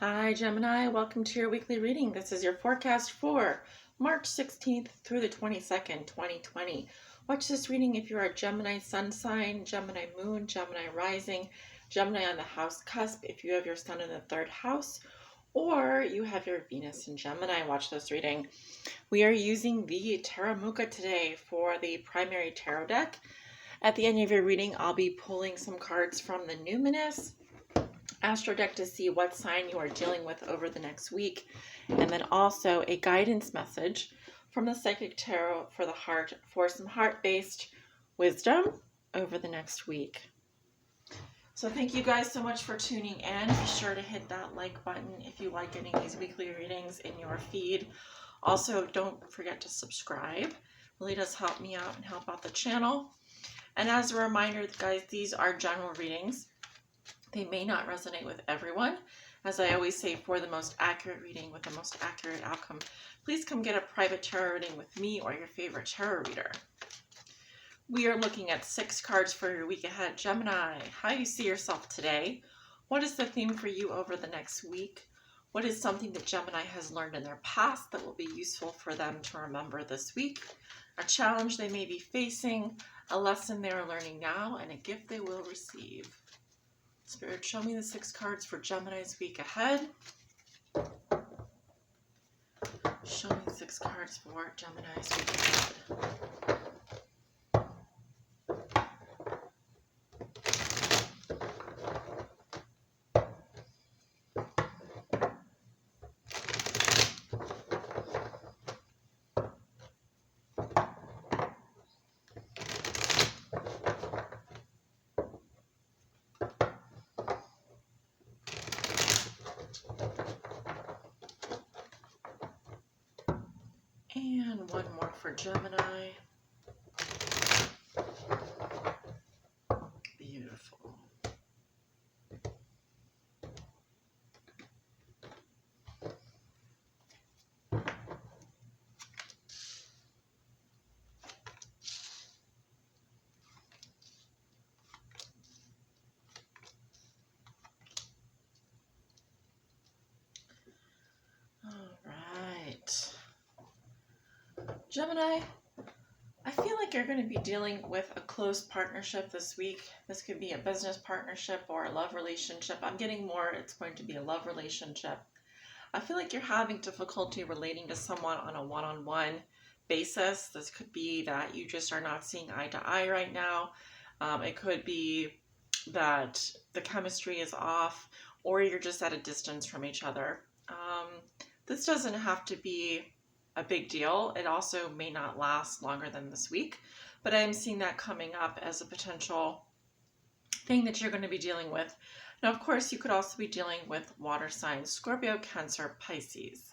Hi Gemini, welcome to your weekly reading. This is your forecast for March 16th through the 22nd, 2020. Watch this reading if you're a Gemini sun sign, Gemini moon, Gemini rising, Gemini on the house cusp, if you have your sun in the third house, or you have your Venus in Gemini. Watch this reading. We are using the Tarot Mucha today for the primary tarot deck. At the end of your reading, I'll be pulling some cards from the Numinous Astro deck to see what sign you are dealing with over the next week, and then also a guidance message from the Psychic Tarot for the heart for some heart-based wisdom over the next week. So thank you guys so much for tuning in. Be sure to hit that like button if you like getting these weekly readings in your feed. Also, don't forget to subscribe. It really does help me out and help out the channel. And as a reminder, guys, these are general readings. They may not resonate with everyone. As I always say, for the most accurate reading with the most accurate outcome, please come get a private tarot reading with me or your favorite tarot reader. We are looking at 6 cards for your week ahead. Gemini, how you see yourself today? What is the theme for you over the next week? What is something that Gemini has learned in their past that will be useful for them to remember this week? A challenge they may be facing, a lesson they are learning now, and a gift they will receive. Spirit, show me the 6 cards for Gemini's week ahead. Show me 6 cards for Gemini's week ahead. And one more for Gemini. Beautiful. All right. Gemini, I feel like you're going to be dealing with a close partnership this week. This could be a business partnership or a love relationship. I'm getting more, it's going to be a love relationship. I feel like you're having difficulty relating to someone on a one-on-one basis. This could be that you just are not seeing eye to eye right now. It could be that the chemistry is off, or you're just at a distance from each other. This doesn't have to be a big deal. It also may not last longer than this week, but I'm seeing that coming up as a potential thing that you're going to be dealing with. Now, of course, you could also be dealing with water signs, Scorpio, Cancer, Pisces.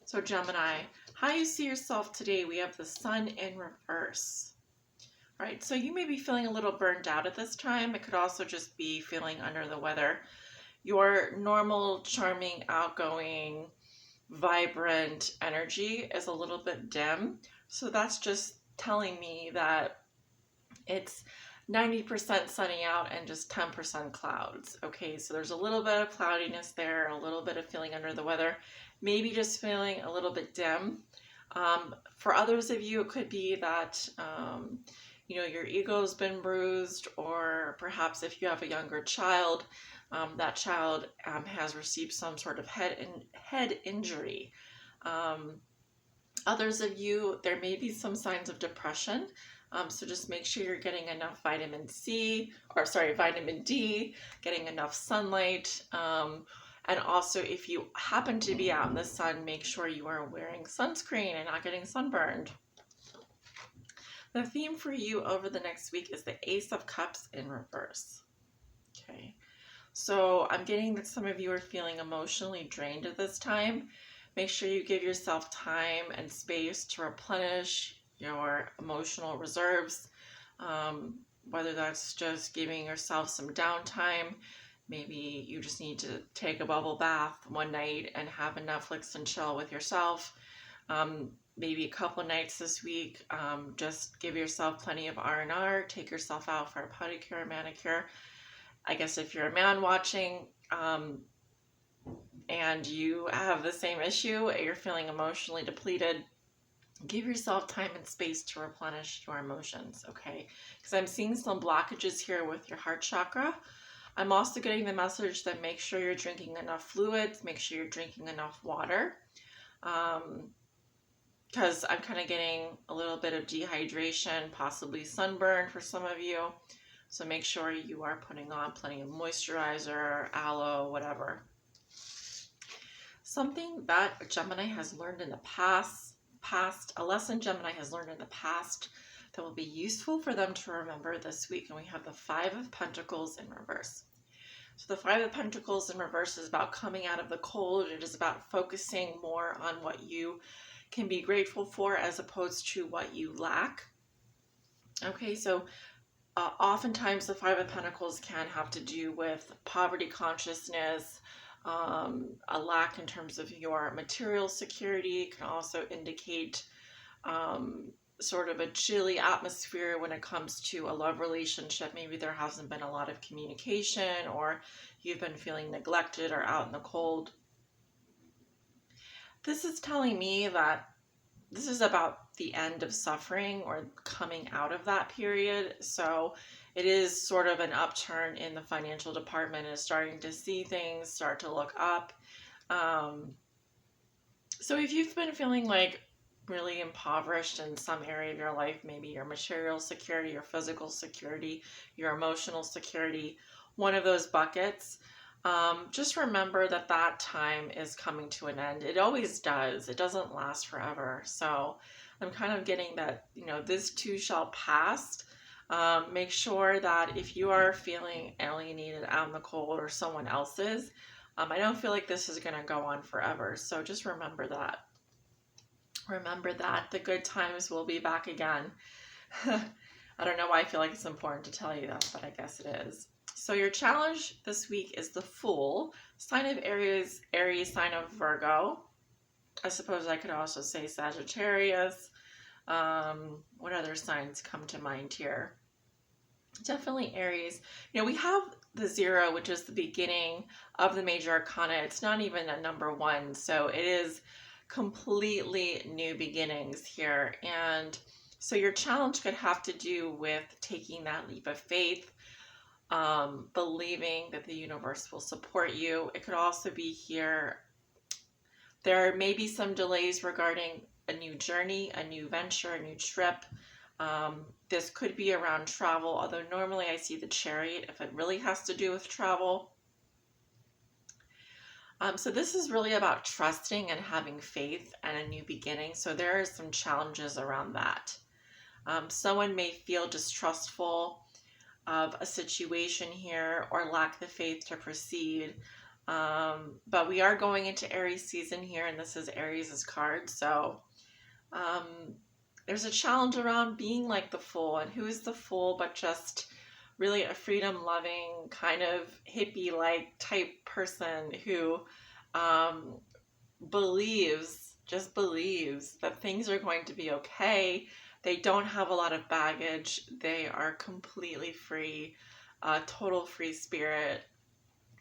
So Gemini, how you see yourself today, we have the sun in reverse. All right, so you may be feeling a little burned out at this time. It could also just be feeling under the weather. Your normal, charming, outgoing, vibrant energy is a little bit dim. So that's just telling me that it's 90% sunny out and just 10% clouds. Okay, so there's a little bit of cloudiness there, a little bit of feeling under the weather, maybe just feeling a little bit dim. For others of you, it could be that your ego's been bruised, or perhaps if you have a younger child, that child has received some sort of head injury. Others of you, there may be some signs of depression. So just make sure you're getting enough vitamin D, getting enough sunlight. And also, if you happen to be out in the sun, make sure you are wearing sunscreen and not getting sunburned. The theme for you over the next week is the Ace of Cups in reverse. Okay, so I'm getting that some of you are feeling emotionally drained at this time. Make sure you give yourself time and space to replenish your emotional reserves, whether that's just giving yourself some downtime. Maybe you just need to take a bubble bath one night and have a Netflix and chill with yourself. Maybe a couple nights this week, just give yourself plenty of R&R, take yourself out for a pedicure, manicure. I guess if you're a man watching, and and you have the same issue, you're feeling emotionally depleted, give yourself time and space to replenish your emotions, okay? Because I'm seeing some blockages here with your heart chakra. I'm also getting the message that make sure you're drinking enough fluids, make sure you're drinking enough water, because I'm kind of getting a little bit of dehydration, possibly sunburn for some of you. So make sure you are putting on plenty of moisturizer, aloe, whatever. Something that Gemini has learned in the past, a lesson Gemini has learned in the past that will be useful for them to remember this week. And we have the Five of Pentacles in reverse. So the Five of Pentacles in reverse is about coming out of the cold. It is about focusing more on what you can be grateful for as opposed to what you lack. Okay, so oftentimes the Five of Pentacles can have to do with poverty consciousness, a lack in terms of your material security. It can also indicate sort of a chilly atmosphere when it comes to a love relationship. Maybe there hasn't been a lot of communication, or you've been feeling neglected or out in the cold. This is telling me that this is about the end of suffering or coming out of that period. So it is sort of an upturn in the financial department, is starting to see things start to look up. So if you've been feeling like really impoverished in some area of your life, maybe your material security, your physical security, your emotional security, one of those buckets, just remember that that time is coming to an end. It always does. It doesn't last forever. So I'm kind of getting that, this too shall pass. Make sure that if you are feeling alienated out in the cold, or someone else is, I don't feel like this is going to go on forever. So just remember that. Remember that the good times will be back again. I don't know why I feel like it's important to tell you that, but I guess it is. So your challenge this week is the Fool, sign of Aries, sign of Virgo. I suppose I could also say Sagittarius. What other signs come to mind here? Definitely Aries. We have the 0, which is the beginning of the major arcana. It's not even a number 1, so it is completely new beginnings here. And so your challenge could have to do with taking that leap of faith, believing that the universe will support you. It could also be here, there may be some delays regarding a new journey, a new venture, a new trip. This could be around travel, although normally I see the Chariot if it really has to do with travel. So this is really about trusting and having faith and a new beginning. So there are some challenges around that. Someone may feel distrustful of a situation here or lack the faith to proceed. But we are going into Aries season here, and this is Aries' card. So there's a challenge around being like the Fool. And who is the Fool but just really a freedom-loving, kind of hippie-like type person who believes that things are going to be okay. They don't have a lot of baggage. They are completely free, total free spirit.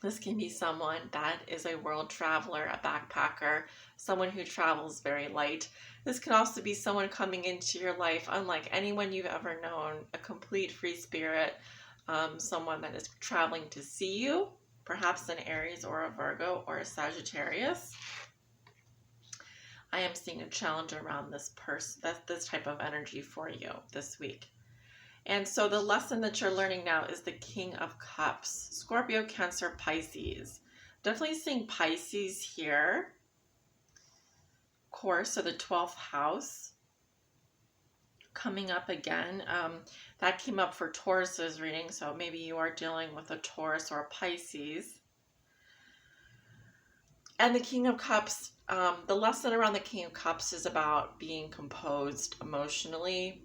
This can be someone that is a world traveler, a backpacker, someone who travels very light. This can also be someone coming into your life unlike anyone you've ever known, a complete free spirit, someone that is traveling to see you, perhaps an Aries or a Virgo or a Sagittarius. I am seeing a challenge around this type of energy for you this week. And so the lesson that you're learning now is the King of Cups, Scorpio, Cancer, Pisces. Definitely seeing Pisces here. Of course, so the 12th house coming up again. That came up for Taurus's reading, so maybe you are dealing with a Taurus or a Pisces. And the King of Cups, the lesson around the King of Cups is about being composed emotionally.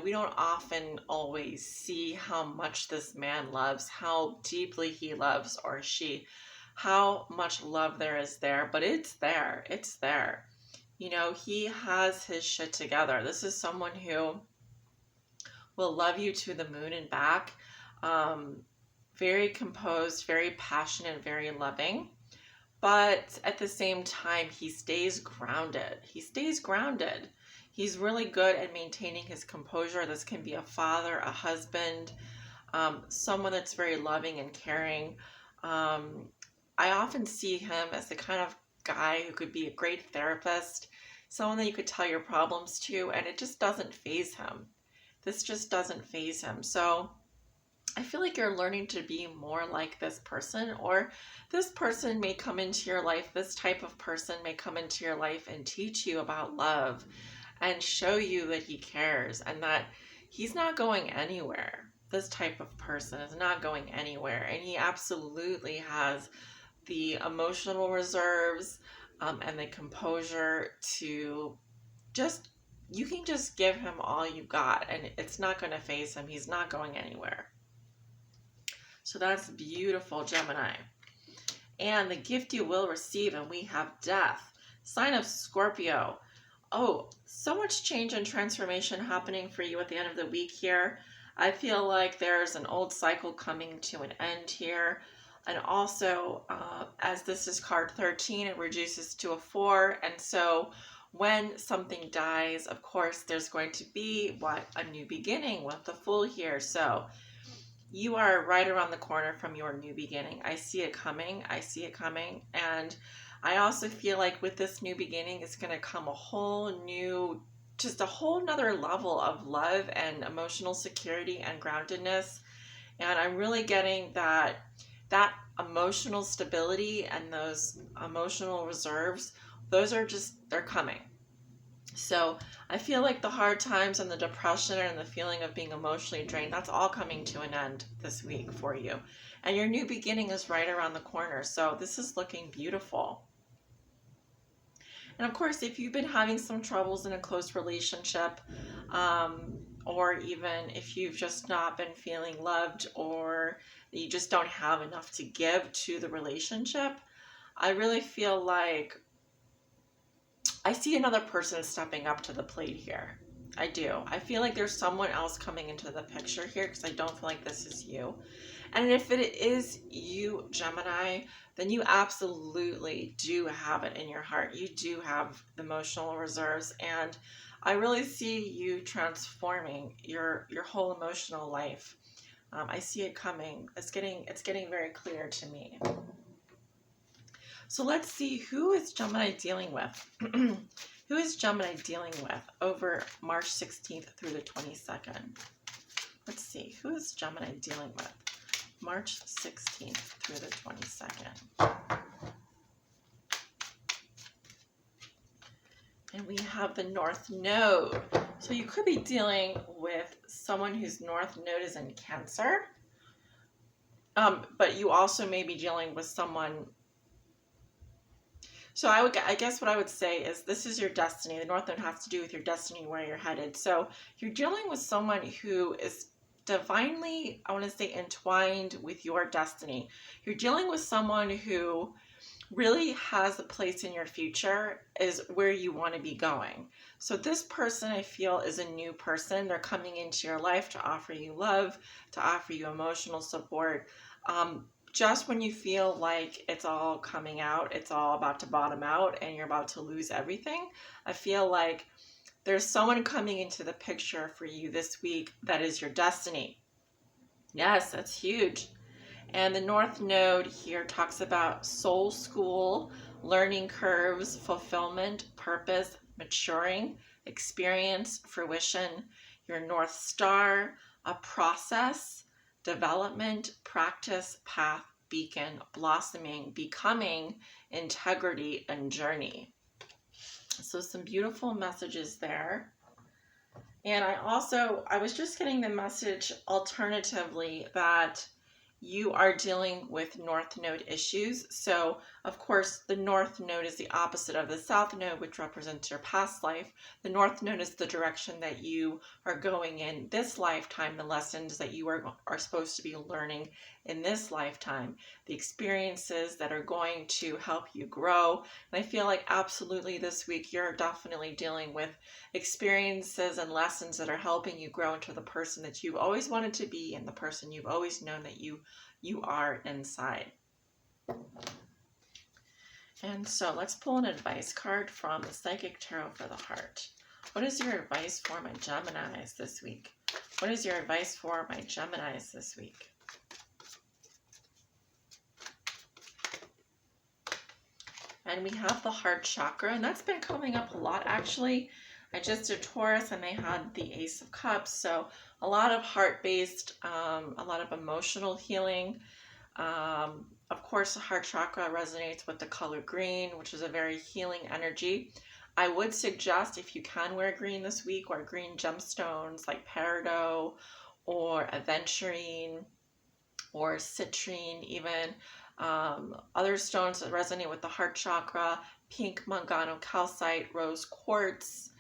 We don't often always see how much this man loves, how deeply he loves, or she, how much love there is there, but it's there. It's there. He has his shit together. This is someone who will love you to the moon and back. Very composed, very passionate, very loving. but at the same time, he stays grounded. He stays grounded. He's really good at maintaining his composure. This can be a father, a husband, someone that's very loving and caring. I often see him as the kind of guy who could be a great therapist, someone that you could tell your problems to, and it just doesn't faze him. This just doesn't faze him. So I feel like you're learning to be more like this person, or this person may come into your life. This type of person may come into your life and teach you about love and show you that he cares and that he's not going anywhere. This type of person is not going anywhere, and he absolutely has the emotional reserves and the composure to just, you can just give him all you got and it's not going to faze him. He's not going anywhere. So that's beautiful, Gemini. And the gift you will receive, and we have death. Sign of Scorpio. Oh, so much change and transformation happening for you at the end of the week here. I feel like there's an old cycle coming to an end here. And also, as this is card 13, it reduces to a 4. And so when something dies, of course, there's going to be, a new beginning with the Fool here. So you are right around the corner from your new beginning. I see it coming. I see it coming. And I also feel like with this new beginning, it's going to come a whole new, just a whole nother level of love and emotional security and groundedness. And I'm really getting that emotional stability and those emotional reserves, those are just, they're coming. So I feel like the hard times and the depression and the feeling of being emotionally drained, that's all coming to an end this week for you. And your new beginning is right around the corner. So this is looking beautiful. And of course, if you've been having some troubles in a close relationship, or even if you've just not been feeling loved, or you just don't have enough to give to the relationship, I really feel like I see another person stepping up to the plate here. I do. I feel like there's someone else coming into the picture here because I don't feel like this is you. And if it is you, Gemini, then you absolutely do have it in your heart. You do have emotional reserves, and I really see you transforming your whole emotional life. I see it coming. It's getting very clear to me. So let's see, who is Gemini dealing with? Who is Gemini dealing with over March 16th through the 22nd? Let's see, who is Gemini dealing with March 16th through the 22nd? And we have the North Node. So you could be dealing with someone whose North Node is in Cancer. But you also may be dealing with someone. So I guess what I would say is this is your destiny. The North Node has to do with your destiny, where you're headed. So you're dealing with someone who is divinely, I want to say, entwined with your destiny. You're dealing with someone who really has a place in your future, is where you want to be going. So this person, I feel, is a new person. They're coming into your life to offer you love, to offer you emotional support. Just when you feel like it's all coming out, it's all about to bottom out and you're about to lose everything, I feel like there's someone coming into the picture for you this week that is your destiny. Yes, that's huge. And the North Node here talks about soul school, learning curves, fulfillment, purpose, maturing, experience, fruition, your North Star, a process, development, practice, path, beacon, blossoming, becoming, integrity, and journey. So some beautiful messages there. And I was just getting the message alternatively that you are dealing with North Node issues. So, of course, the North Node is the opposite of the South Node, which represents your past life. The North Node is the direction that you are going in this lifetime, the lessons that you are supposed to be learning in this lifetime, the experiences that are going to help you grow. And I feel like absolutely this week you're definitely dealing with experiences and lessons that are helping you grow into the person that you've always wanted to be and the person you've always known that you are inside. And so let's pull an advice card from the Psychic Tarot for the Heart. What is your advice for my Geminis this week? What is your advice for my Geminis this week? And we have the heart chakra, and that's been coming up a lot actually. I just did Taurus and they had the Ace of Cups, so a lot of heart-based, a lot of emotional healing. Of course, the heart chakra resonates with the color green, which is a very healing energy. I would suggest, if you can wear green this week, or green gemstones like peridot or aventurine or citrine even. Other stones that resonate with the heart chakra: pink mangano calcite, rose quartz.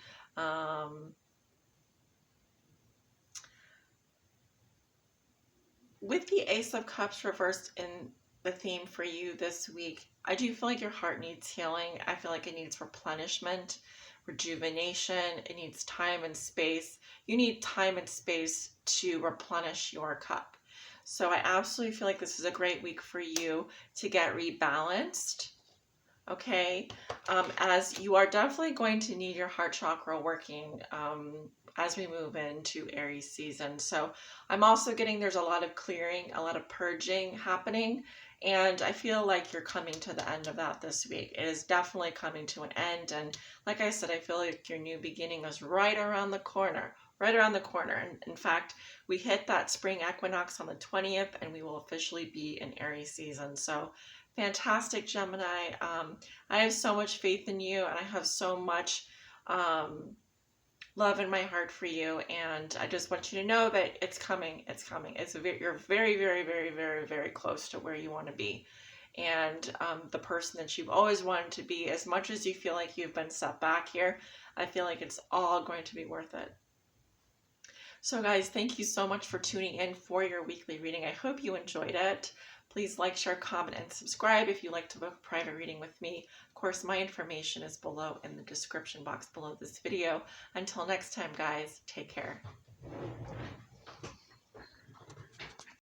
With the Ace of Cups reversed in the theme for you this week, I do feel like your heart needs healing. I feel like it needs replenishment, rejuvenation. It needs time and space. You need time and space to replenish your cup. So I absolutely feel like this is a great week for you to get rebalanced. Okay, as you are definitely going to need your heart chakra working as we move into Aries season. So I'm also getting there's a lot of clearing, a lot of purging happening, and I feel like you're coming to the end of that this week. It is definitely coming to an end, and like I said, I feel like your new beginning is right around the corner. Right around the corner. And in fact, we hit that spring equinox on the 20th, and we will officially be in Aries season. So fantastic, Gemini. I have so much faith in you, and I have so much love in my heart for you. And I just want you to know that it's coming. It's coming. You're very, very, very, very, very close to where you want to be. And the person that you've always wanted to be, as much as you feel like you've been set back here, I feel like it's all going to be worth it. So guys, thank you so much for tuning in for your weekly reading. I hope you enjoyed it. Please like, share, comment, and subscribe if you'd like to book a private reading with me. Of course, my information is below in the description box below this video. Until next time, guys, take care.